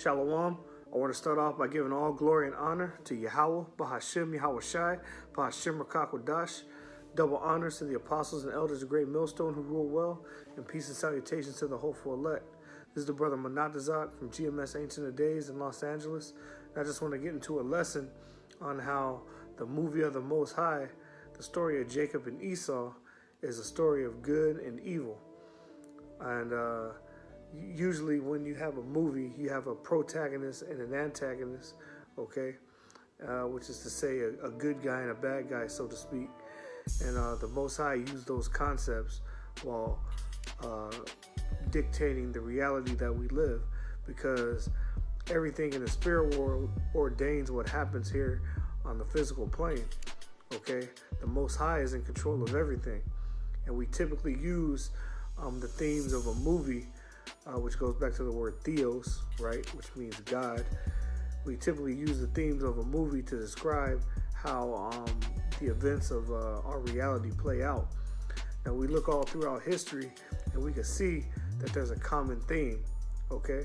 Shalom. I want to start off by giving all glory and honor to Yahweh, Bahashim, Yahweh Shai, Bahashim Rakakwadash. Double honors to the apostles and elders of Great Millstone who rule well, and peace and salutations to the hopeful elect. This is the brother Manatazak from GMS Ancient of Days in Los Angeles. And I just want to get into a lesson on how the movie of the Most High, the story of Jacob and Esau, is a story of good and evil. And usually when you have a movie, you have a protagonist and an antagonist, okay? Which is to say a good guy and a bad guy, so to speak. And the Most High used those concepts while dictating the reality that we live, because everything in the spirit world ordains what happens here on the physical plane, okay? The Most High is in control of everything. And we typically use the themes of a movie, which goes back to the word theos, right, which means God. We typically use the themes of a movie to describe how the events of our reality play out. Now, we look all throughout history, and we can see that there's a common theme, okay?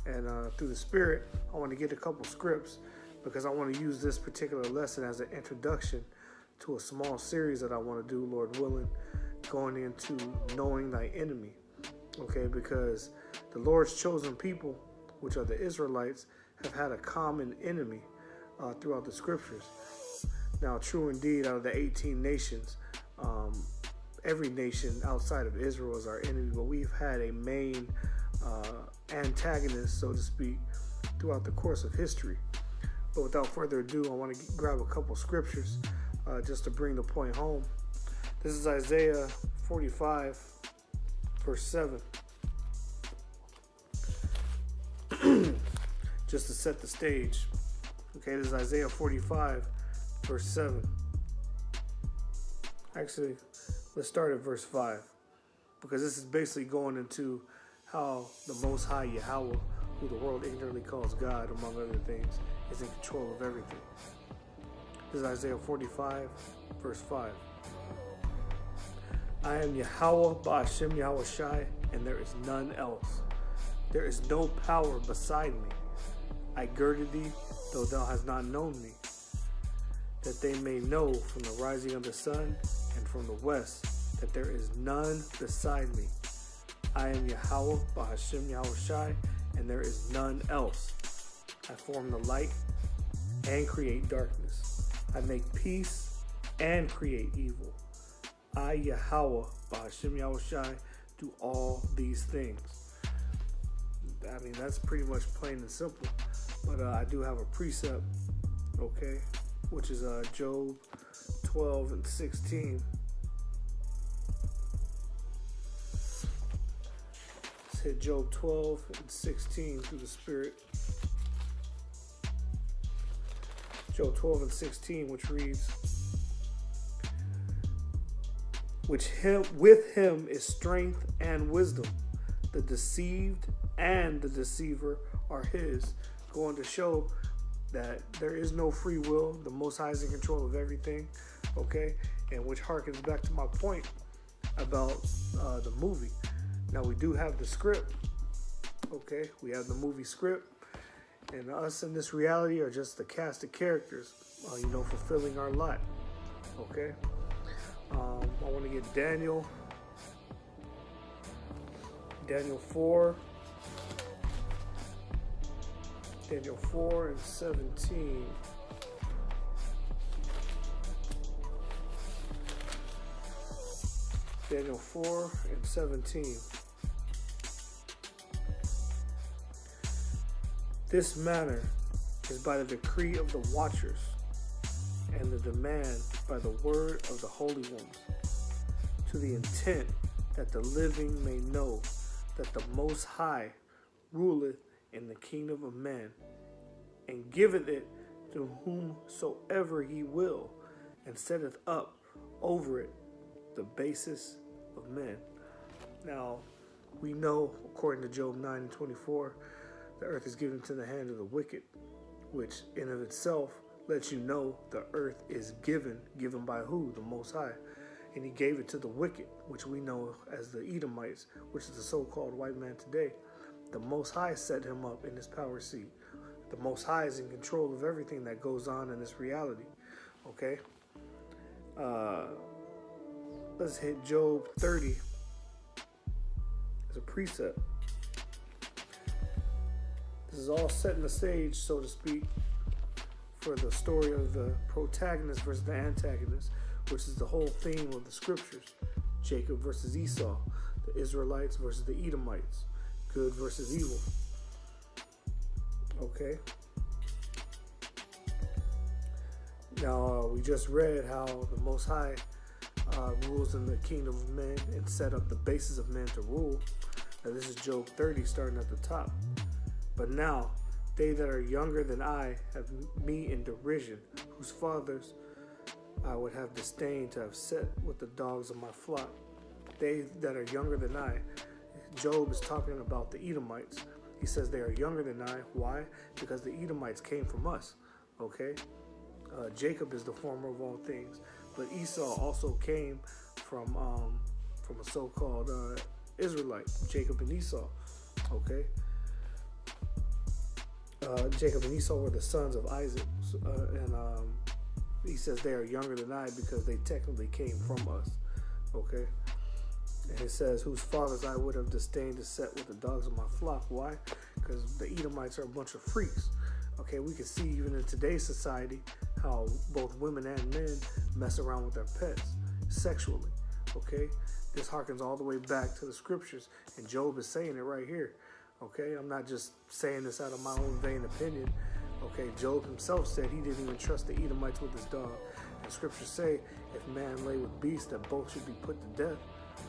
And through the Spirit, I want to get a couple scripts, because I want to use this particular lesson as an introduction to a small series that I want to do, Lord willing, going into knowing thy enemy, okay? Because the Lord's chosen people, which are the Israelites, have had a common enemy throughout the scriptures. Now, true indeed, out of the 18 nations, every nation outside of Israel is our enemy, but we've had a main antagonist, so to speak, throughout the course of history. But without further ado, I want to grab a couple scriptures just to bring the point home. This is Isaiah 45, verse 7. Just to set the stage. Okay, this is Isaiah 45, verse 7. Actually, let's start at verse 5, because this is basically going into how the Most High Yahweh, who the world ignorantly calls God, among other things, is in control of everything. This is Isaiah 45, verse 5. I am Yahweh, Ba'ashem Yahweh Shai, and there is none else. There is no power beside me. I girded thee, though thou hast not known me, that they may know from the rising of the sun and from the west that there is none beside me. I am Yahweh, Ba'ashem Yahweh Shai, and there is none else. I form the light and create darkness. I make peace and create evil. I, Yahweh, Ba'ashem Yahweh Shai, do all these things. I mean, that's pretty much plain and simple. But I do have a precept, okay, which is Job 12 and 16. Let's hit Job 12 and 16 through the Spirit. Job 12 and 16, which reads, with him is strength and wisdom. The deceived and the deceiver are his. Going to show that there is no free will. The Most High is in control of everything, okay? And which harkens back to my point about the movie. Now, we do have the script, okay? We have the movie script. And us in this reality are just the cast of characters, fulfilling our lot, okay? I want to get Daniel 4. Daniel 4 and 17. Daniel 4 and 17. This manner is by the decree of the watchers, and the demand by the word of the holy ones, to the intent that the living may know that the Most High ruleth in the kingdom of man, and giveth it to whomsoever he will, and setteth up over it the basis of men. Now, we know, according to Job 9 and 24, the earth is given to the hand of the wicked, which in of itself lets you know the earth is given by who? The Most High. And he gave it to the wicked, which we know as the Edomites, which is the so-called white man today. The Most High set him up in his power seat. The Most High is in control of everything that goes on in this reality. Okay? Let's hit Job 30 as a precept. This is all setting the stage, so to speak, for the story of the protagonist versus the antagonist, which is the whole theme of the scriptures. Jacob versus Esau, the Israelites versus the Edomites, good versus evil. Okay. Now, we just read how the Most High rules in the kingdom of men and set up the basis of men to rule. Now, this is Job 30 starting at the top. But now, they that are younger than I have me in derision, whose fathers I would have disdained to have set with the dogs of my flock. They that are younger than I, Job is talking about the Edomites. He says they are younger than I. Why? Because the Edomites came from us. Okay? Jacob is the former of all things, but Esau also came from a so-called Israelite, Jacob and Esau. Okay? Jacob and Esau were the sons of Isaac, and he says they are younger than I because they technically came from us. Okay? And it says, whose fathers I would have disdained to set with the dogs of my flock. Why? Because the Edomites are a bunch of freaks. Okay, we can see even in today's society how both women and men mess around with their pets sexually. Okay, this harkens all the way back to the scriptures, and Job is saying it right here. Okay, I'm not just saying this out of my own vain opinion. Okay, Job himself said he didn't even trust the Edomites with his dog. And scriptures say if man lay with beasts, that both should be put to death.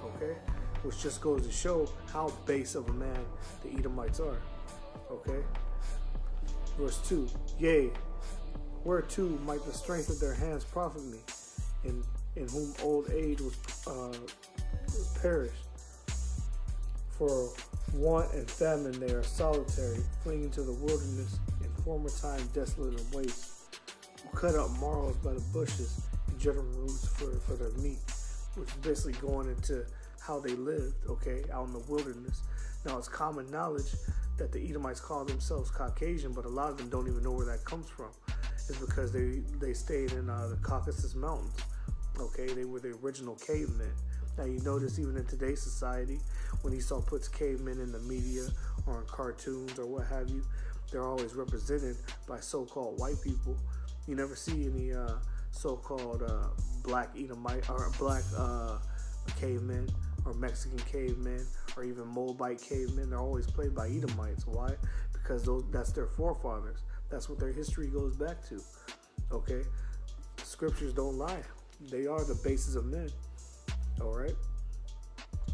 Okay, which just goes to show how base of a man the Edomites are. Okay, verse 2, yea, whereto might the strength of their hands profit me, in whom old age was perished. For want and famine they are solitary, fleeing to the wilderness, in former time desolate and waste, who cut up marrows by the bushes and general roots for their meat, which is basically going into how they lived, okay, out in the wilderness. Now, it's common knowledge that the Edomites call themselves Caucasian, but a lot of them don't even know where that comes from. It's because they stayed in the Caucasus Mountains, okay? They were the original cavemen. Now, you notice even in today's society, when Esau puts cavemen in the media or in cartoons or what have you, they're always represented by so-called white people. You never see any so-called black Edomite or black cavemen or Mexican cavemen or even Moabite cavemen. They're always played by Edomites. Why? Because that's their forefathers. That's what their history goes back to. Okay? Scriptures don't lie. They are the basis of men. Alright?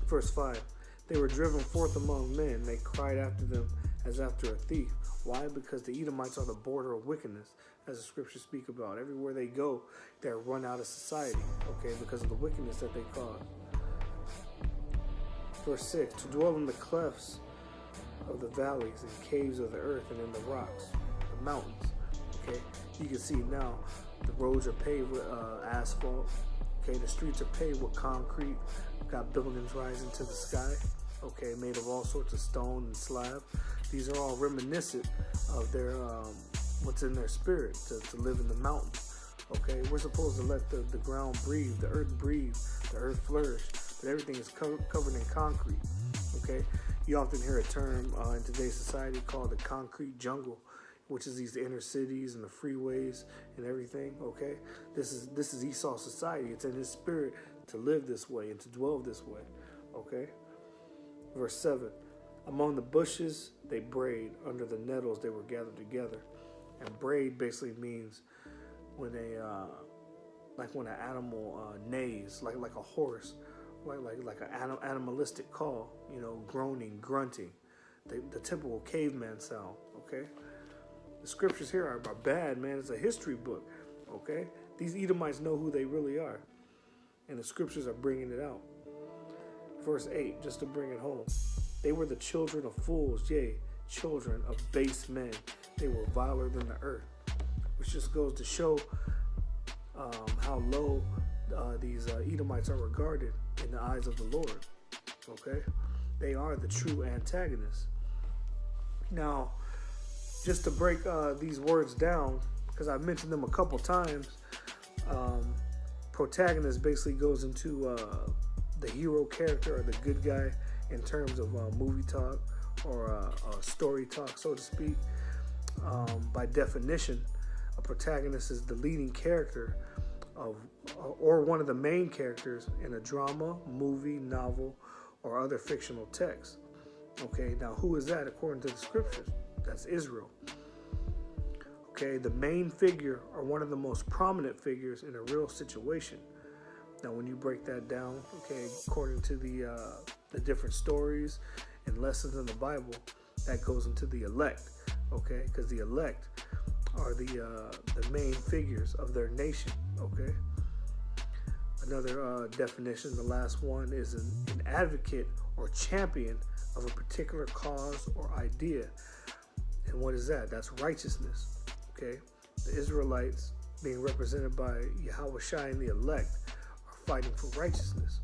Verse 5. They were driven forth among men. They cried after them as after a thief. Why? Because the Edomites are the border of wickedness, as the scriptures speak about. Everywhere they go, they're run out of society. Okay? Because of the wickedness that they cause. Verse 6. To dwell in the clefts of the valleys and caves of the earth and in the rocks, the mountains. Okay? You can see now the roads are paved with asphalt. Okay, the streets are paved with concrete. Got buildings rising to the sky. Okay, made of all sorts of stone and slab. These are all reminiscent of their what's in their spirit to live in the mountains. Okay, we're supposed to let the ground breathe, the earth flourish, but everything is covered in concrete. Okay, you often hear a term in today's society called the concrete jungle, which is these inner cities and the freeways and everything. Okay, this is Esau society. It's in his spirit to live this way and to dwell this way. Okay, verse 7. Among the bushes they brayed, under the nettles they were gathered together. And braid basically means when when an animal neighs, like a horse, like an animalistic call, groaning, grunting, the typical caveman sound. Okay. The scriptures here are bad, man. It's a history book, okay? These Edomites know who they really are, and the scriptures are bringing it out. Verse 8, just to bring it home. They were the children of fools, yea, children of base men. They were viler than the earth, which just goes to show how low these Edomites are regarded in the eyes of the Lord, okay? They are the true antagonists. Now, just to break these words down, because I've mentioned them a couple times, protagonist basically goes into the hero character or the good guy in terms of movie talk or story talk, so to speak. By definition, a protagonist is the leading character of, or one of the main characters in a drama, movie, novel, or other fictional text. Okay, now who is that according to the scriptures? That's Israel. Okay, the main figure or one of the most prominent figures in a real situation. Now, when you break that down, okay, according to the different stories and lessons in the Bible, that goes into the elect. Okay, because the elect are the main figures of their nation. Okay. Another definition, the last one, is an advocate or champion of a particular cause or idea. And what is that? That's righteousness. Okay, the Israelites, being represented by Yahushua and the elect, are fighting for righteousness.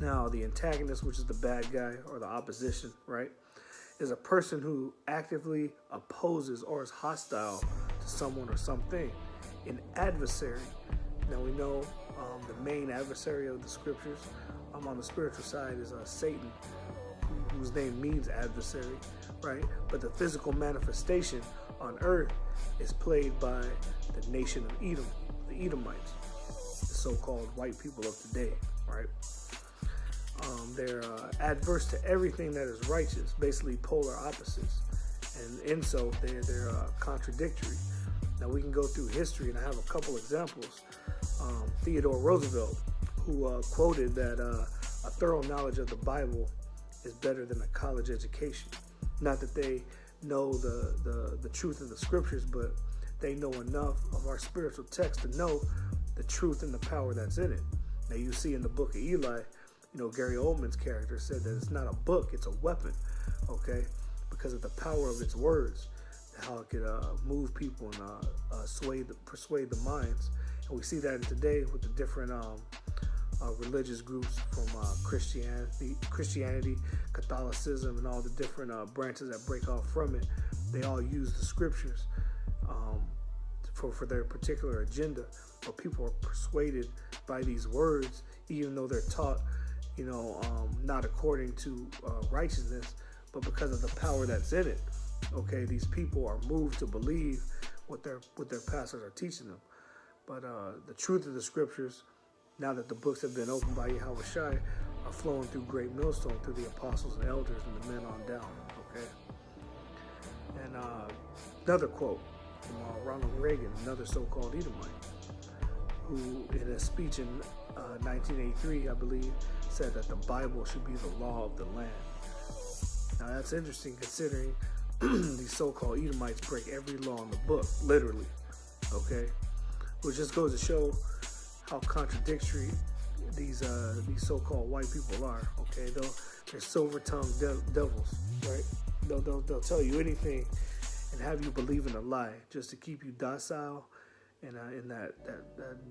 Now, the antagonist, which is the bad guy or the opposition, right, is a person who actively opposes or is hostile to someone or something. An adversary. Now, we know the main adversary of the scriptures on the spiritual side is Satan, whose name means adversary, right? But the physical manifestation on earth is played by the nation of Edom, the Edomites, the so-called white people of today, right? They're adverse to everything that is righteous, basically polar opposites, and in so they're contradictory. Now, we can go through history, and I have a couple examples. Theodore Roosevelt, who quoted that a thorough knowledge of the Bible is better than a college education. Not that they know the truth of the scriptures, but they know enough of our spiritual text to know the truth and the power that's in it. Now, you see in the book of Eli, Gary Oldman's character said that it's not a book, it's a weapon, okay? Because of the power of its words, how it could move people and persuade the minds. And we see that today with the different religious groups from Christianity, Catholicism, and all the different branches that break off from it. They all use the scriptures for their particular agenda. But people are persuaded by these words, even though they're taught, not according to righteousness, but because of the power that's in it. Okay, these people are moved to believe what their pastors are teaching them. But the truth of the scriptures, now that the books have been opened by Yahushua, are flowing through great millstone through the apostles and elders and the men on down. Okay. And another quote from Ronald Reagan, another so-called Edomite, who in a speech in 1983, I believe, said that the Bible should be the law of the land. Now, that's interesting considering these so-called Edomites break every law in the book, literally. Okay, which just goes to show how contradictory these so-called white people are. Okay, they're silver-tongued devils, right? They'll tell you anything and have you believe in a lie just to keep you docile and in that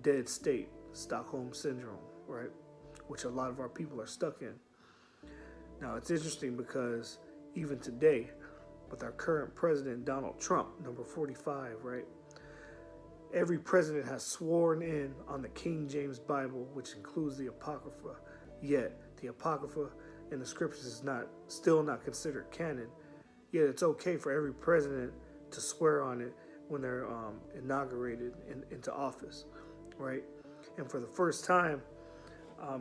dead state, Stockholm syndrome, right? Which a lot of our people are stuck in. Now, it's interesting because even today, with our current president, Donald Trump, number 45, right? Every president has sworn in on the King James Bible, which includes the Apocrypha. Yet, the Apocrypha in the scriptures is still not considered canon. Yet, it's okay for every president to swear on it when they're inaugurated into office, right? And for the first time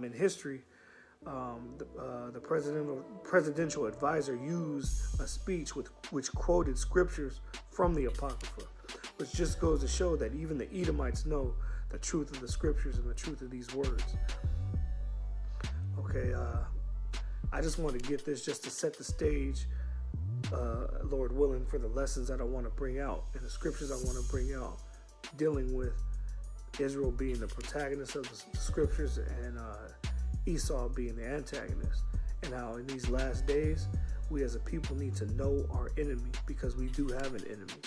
in history, the presidential advisor used a speech which quoted scriptures from the Apocrypha, which just goes to show that even the Edomites know the truth of the scriptures and the truth of these words. Okay, I just want to get this just to set the stage, Lord willing, for the lessons that I want to bring out and the scriptures I want to bring out, dealing with Israel being the protagonist of the scriptures and Esau being the antagonist, and how in these last days we as a people need to know our enemy, because we do have an enemy,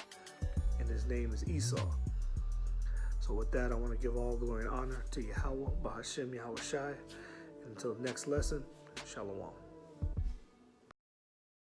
and his name is Esau. So with that, I want to give all glory and honor to Yahweh, Bahashem Yahushai. Until the next lesson, Shalom.